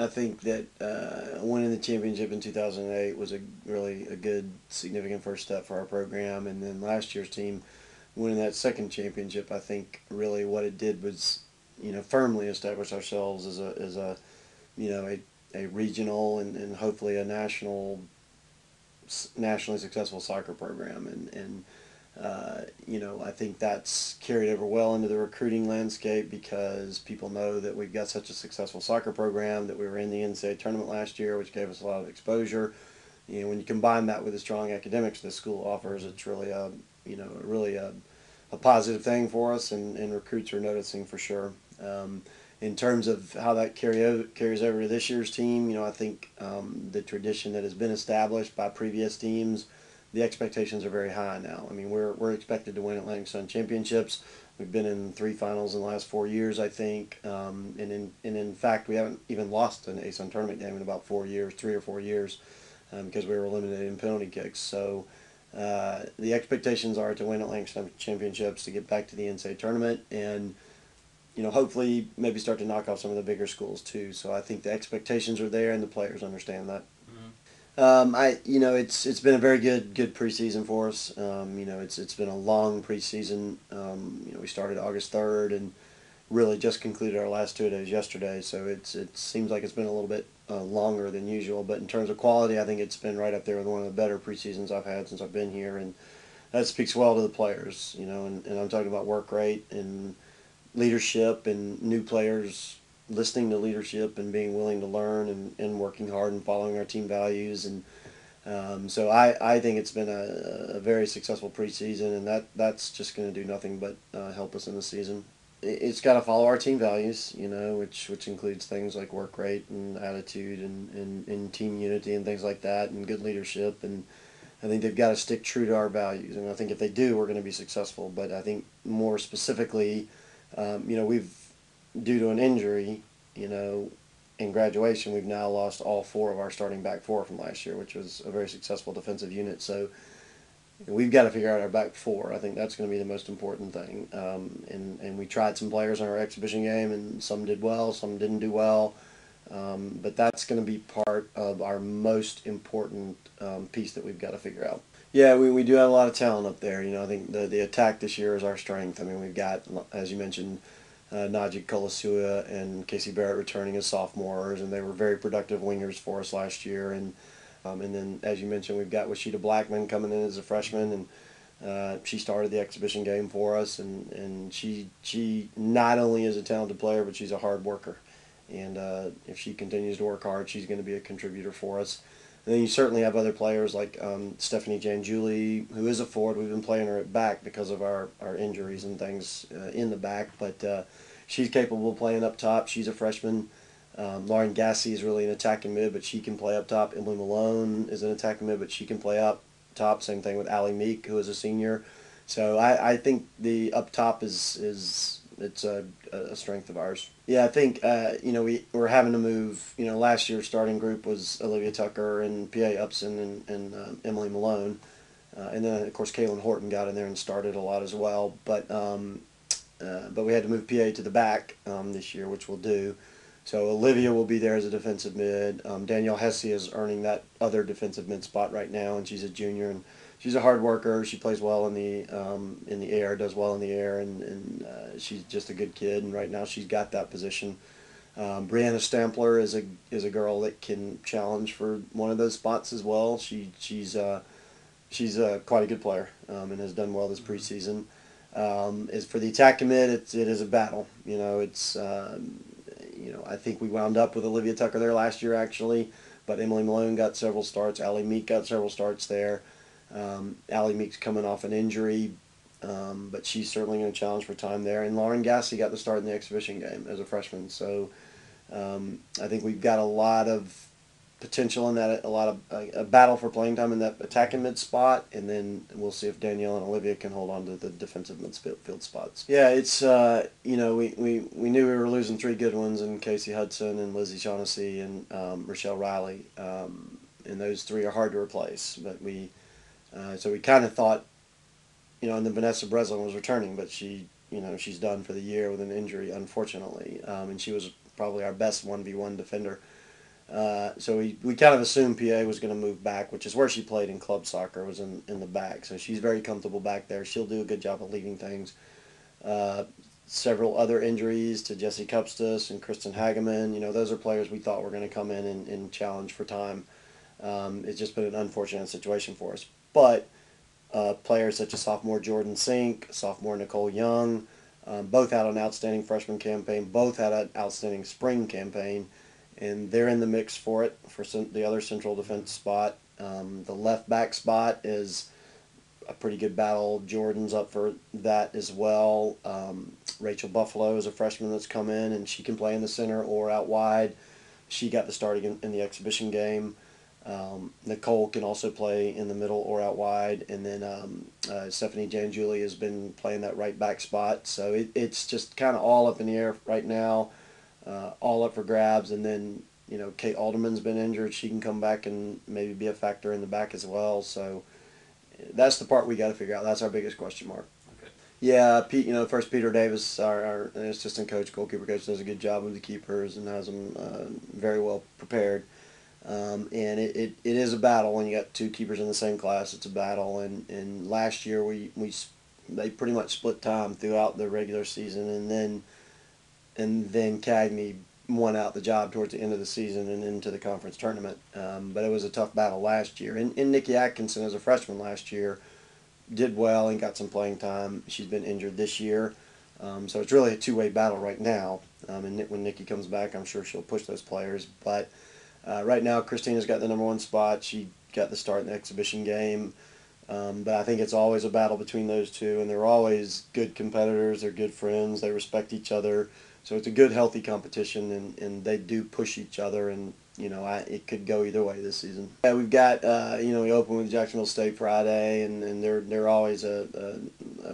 I think that winning the championship in 2008 was a really a good, significant first step for our program. And then last year's team winning that second championship, I think really what it did was, firmly establish ourselves as a a regional and hopefully a nationally successful soccer program. I think that's carried over well into the recruiting landscape because people know that we've got such a successful soccer program, that we were in the NCAA tournament last year, which gave us a lot of exposure. When you combine that with the strong academics this school offers, it's really a positive thing for us, and recruits are noticing for sure. In terms of how that carries over to this year's team, I think the tradition that has been established by previous teams, the expectations are very high now. I mean, we're expected to win Atlantic Sun championships. We've been in 3 finals in the last 4 years, I think, and in fact, we haven't even lost an ASUN tournament game in about 4 years, 3 or 4 years, because we were eliminated in penalty kicks. So the expectations are to win Atlantic Sun championships, to get back to the NCAA tournament, and hopefully maybe start to knock off some of the bigger schools too. So I think the expectations are there, and the players understand that. It's been a very good preseason for us. It's been a long preseason. We started August 3rd and really just concluded our last 2 days yesterday. So it seems like it's been a little bit longer than usual. But in terms of quality, I think it's been right up there with one of the better preseasons I've had since I've been here, and that speaks well to the players. And I'm talking about work rate and leadership and new players listening to leadership and being willing to learn and working hard and following our team values. And so I think it's been a very successful preseason, and that's just going to do nothing but help us in the season. It's got to follow our team values, which includes things like work rate and attitude and team unity and things like that, and good leadership. And I think they've got to stick true to our values. And I think if they do, we're going to be successful. But I think more specifically, we've, due to an injury, in graduation, we've now lost all 4 of our starting back 4 from last year, which was a very successful defensive unit. So we've got to figure out our back 4. I think that's going to be the most important thing. And we tried some players in our exhibition game, and some did well, some didn't do well. But that's going to be part of our most important piece that we've got to figure out. Yeah, we do have a lot of talent up there. I think the attack this year is our strength. I mean, we've got, as you mentioned, Najee Kolasua and Casey Barrett returning as sophomores, and they were very productive wingers for us last year. And then, as you mentioned, we've got Washida Blackman coming in as a freshman, and she started the exhibition game for us, and she not only is a talented player, but she's a hard worker. And if she continues to work hard, she's going to be a contributor for us. And then you certainly have other players like Stephanie Janjuli, who is a forward. We've been playing her at back because of our injuries and things in the back, but she's capable of playing up top. She's a freshman. Lauren Gassey is really an attacking mid, but she can play up top. Emily Malone is an attacking mid, but she can play up top. Same thing with Allie Meek, who is a senior. So I think the up top is it's a strength of ours. Yeah, I think we're having to move. Last year's starting group was Olivia Tucker and P.A. Upson and Emily Malone, and then of course Kaylin Horton got in there and started a lot as well. But we had to move P.A. to the back this year, which we'll do. So Olivia will be there as a defensive mid. Danielle Hesse is earning that other defensive mid spot right now, and she's a junior, and she's a hard worker. She plays well in the air, does well in the air, and she's just a good kid. And right now she's got that position. Brianna Stampler is a girl that can challenge for one of those spots as well. She's quite a good player and has done well this preseason. As for the attack commit, it is a battle. I think we wound up with Olivia Tucker there last year actually, but Emily Malone got several starts. Allie Meek got several starts there. Allie Meek's coming off an injury, but she's certainly going to challenge for time there. And Lauren Gassey got the start in the exhibition game as a freshman. So I think we've got a lot of potential in that, a battle for playing time in that attacking mid spot, and then we'll see if Danielle and Olivia can hold on to the defensive midfield spots. Yeah, it's we knew we were losing 3 good ones in Casey Hudson and Lizzie Shaughnessy and Rochelle Riley, and those 3 are hard to replace. But so we kind of thought, and then Vanessa Breslin was returning, but she's done for the year with an injury, unfortunately, and she was probably our best 1v1 defender So we kind of assumed PA was going to move back, which is where she played in club soccer, was in the back. So she's very comfortable back there. She'll do a good job of leading things. Uh, Several other injuries to Jesse Cupstas and Kristen Hageman. Those are players we thought were going to come in and challenge for time. It's just been an unfortunate situation for us. But players such as sophomore Jordan Sink, sophomore Nicole Young, both had an outstanding freshman campaign, both had an outstanding spring campaign, and they're in the mix for it for the other central defense spot. The left back spot is a pretty good battle. Jordan's up for that as well. Rachel Buffalo is a freshman that's come in, and she can play in the center or out wide. She got the start in the exhibition game. Nicole can also play in the middle or out wide, and then Stephanie Janjuli has been playing that right back spot. So it's just kind of all up in the air right now, all up for grabs. And then Kate Alderman's been injured; she can come back and maybe be a factor in the back as well. So that's the part we got to figure out. That's our biggest question mark. Okay. Yeah, Pete. First Peter Davis, our assistant coach, goalkeeper coach, does a good job with the keepers and has them very well prepared. And it is a battle when you got two keepers in the same class. It's a battle, and last year they pretty much split time throughout the regular season, and then Cagney won out the job towards the end of the season and into the conference tournament. But it was a tough battle last year. And Nikki Atkinson, as a freshman last year, did well and got some playing time. She's been injured this year. So it's really a two-way battle right now. And when Nikki comes back, I'm sure she'll push those players. But right now, Christina's got the number one spot. She got the start in the exhibition game. But I think it's always a battle between those two, and they're always good competitors. They're good friends. They respect each other. So it's a good, healthy competition, and they do push each other, and it could go either way this season. Yeah, we've got we open with Jacksonville State Friday, and they're always a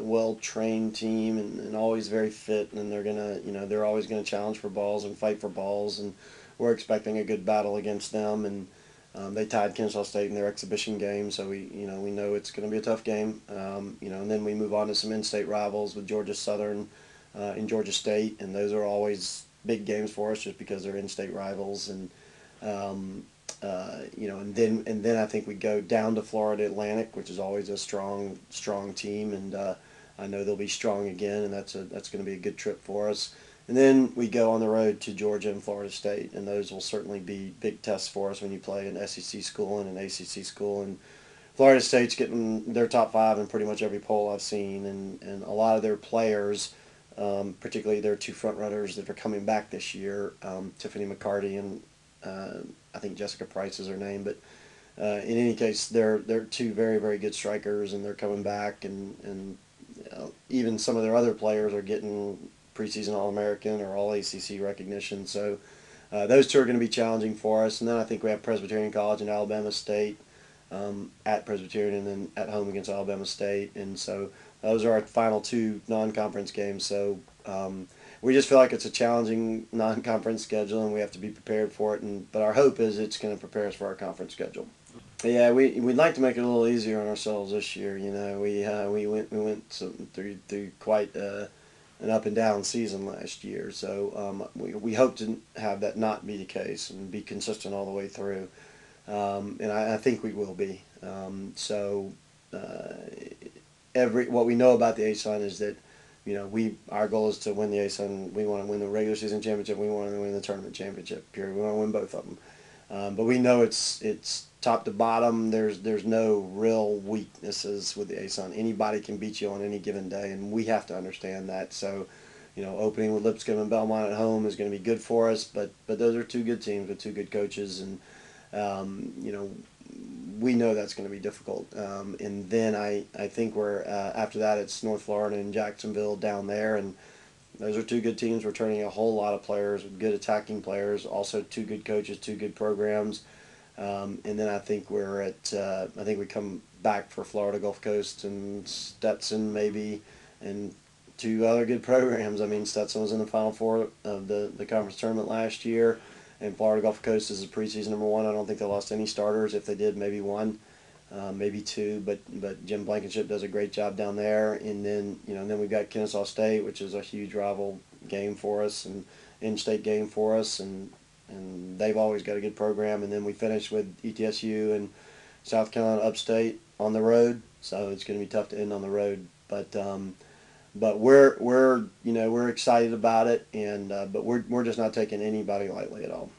well-trained team and always very fit, and they're always gonna challenge for balls and fight for balls, and we're expecting a good battle against them. And they tied Kennesaw State in their exhibition game, so we know it's going to be a tough game. And then we move on to some in-state rivals with Georgia Southern and Georgia State, and those are always big games for us just because they're in-state rivals. And and then I think we go down to Florida Atlantic, which is always a strong team, and I know they'll be strong again, and that's going to be a good trip for us. And then we go on the road to Georgia and Florida State, and those will certainly be big tests for us when you play an SEC school and an ACC school. And Florida State's getting their top five in pretty much every poll I've seen, and a lot of their players, particularly their two front runners that are coming back this year, Tiffany McCarty and I think Jessica Price is her name, but in any case, they're two very, very good strikers, and they're coming back, and even some of their other players are getting preseason All-American or All-ACC recognition. So those two are going to be challenging for us. And then I think we have Presbyterian College and Alabama State at Presbyterian, and then at home against Alabama State. And so those are our final two non-conference games. So we just feel like it's a challenging non-conference schedule, and we have to be prepared for it. But our hope is it's going to prepare us for our conference schedule. Yeah, we'd like to make it a little easier on ourselves this year. We went through quite an up and down season last year, so we hope to have that not be the case and be consistent all the way through, and I think we will be. What we know about the ASUN is that our goal is to win the ASUN. We want to win the regular season championship. We want to win the tournament championship. Period. We want to win both of them, but we know it's top to bottom. There's no real weaknesses with the ASUN. Anybody can beat you on any given day, and we have to understand that. So, opening with Lipscomb and Belmont at home is going to be good for us. But those are two good teams with two good coaches, and we know that's going to be difficult. And then I think we're after that it's North Florida and Jacksonville down there, and those are two good teams. We're turning a whole lot of players, good attacking players, also two good coaches, two good programs. And then I think we come back for Florida Gulf Coast and Stetson maybe, and two other good programs. I mean, Stetson was in the Final Four of the conference tournament last year, and Florida Gulf Coast is a preseason number one. I don't think they lost any starters. If they did, maybe one, maybe two. But Jim Blankenship does a great job down there. And then we've got Kennesaw State, which is a huge rival game for us and in-state game for us, and and they've always got a good program. And then we finish with ETSU and South Carolina Upstate on the road, so it's going to be tough to end on the road. But we're excited about it, and but we're just not taking anybody lightly at all.